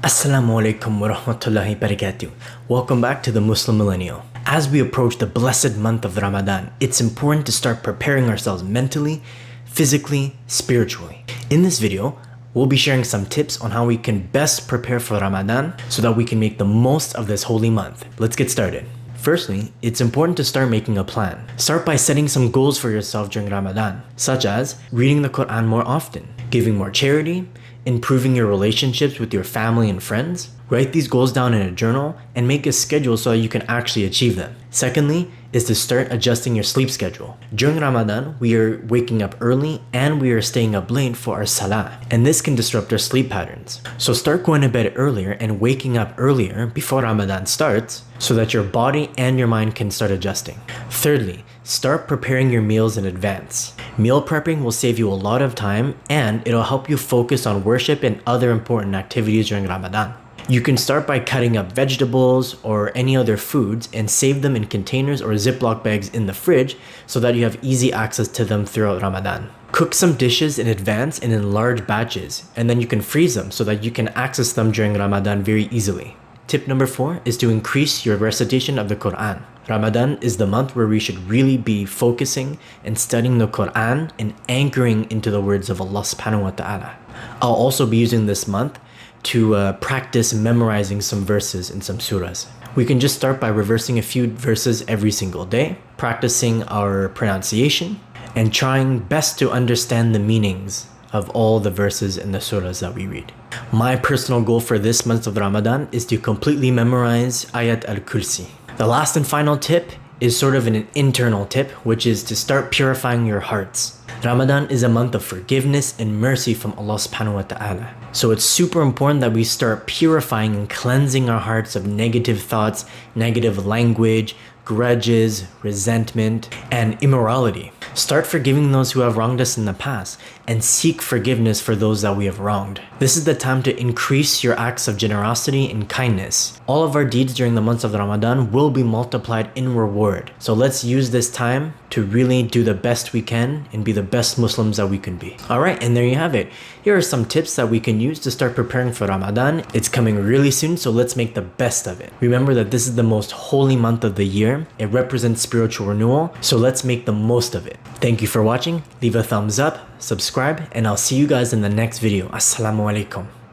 Assalamualaikum warahmatullahi wabarakatuh. Welcome back to the Muslim Millennial. As we approach the blessed month of Ramadan, it's important to start preparing ourselves mentally, physically, spiritually. In this video, we'll be sharing some tips on how we can best prepare for Ramadan so that we can make the most of this holy month. Let's get started. Firstly, it's important to start making a plan. Start by setting some goals for yourself during Ramadan, such as reading the Quran more often, giving more charity, improving your relationships with your family and friends. Write these goals down in a journal and make a schedule so that you can actually achieve them. Secondly, is to start adjusting your sleep schedule. During Ramadan, we are waking up early and we are staying up late for our salah, and this can disrupt our sleep patterns. So start going to bed earlier and waking up earlier before Ramadan starts so that your body and your mind can start adjusting. Thirdly, start preparing your meals in advance. Meal prepping will save you a lot of time and it'll help you focus on worship and other important activities during Ramadan. You can start by cutting up vegetables or any other foods and save them in containers or Ziploc bags in the fridge so that you have easy access to them throughout Ramadan. Cook some dishes in advance and in large batches, and then you can freeze them so that you can access them during Ramadan very easily. Tip number 4 is to increase your recitation of the Quran. Ramadan is the month where we should really be focusing and studying the Quran and anchoring into the words of Allah subhanahu wa ta'ala. I'll also be using this month to practice memorizing some verses in some surahs. We can just start by reversing a few verses every single day, practicing our pronunciation, and trying best to understand the meanings of all the verses in the surahs that we read. My personal goal for this month of Ramadan is to completely memorize Ayat al-Kursi. The last and final tip is sort of an internal tip, which is to start purifying your hearts. Ramadan is a month of forgiveness and mercy from Allah subhanahu wa ta'ala. So it's super important that we start purifying and cleansing our hearts of negative thoughts, negative language, grudges, resentment, and immorality. Start forgiving those who have wronged us in the past and seek forgiveness for those that we have wronged. This is the time to increase your acts of generosity and kindness. All of our deeds during the months of Ramadan will be multiplied in reward. So let's use this time to really do the best we can and be the best Muslims that we can be. Alright, and there you have it. Here are some tips that we can use to start preparing for Ramadan. It's coming really soon, so let's make the best of it. Remember that this is the most holy month of the year. It represents spiritual renewal, so let's make the most of it. Thank you for watching. Leave a thumbs up, subscribe, and I'll see you guys in the next video. Assalamualaikum.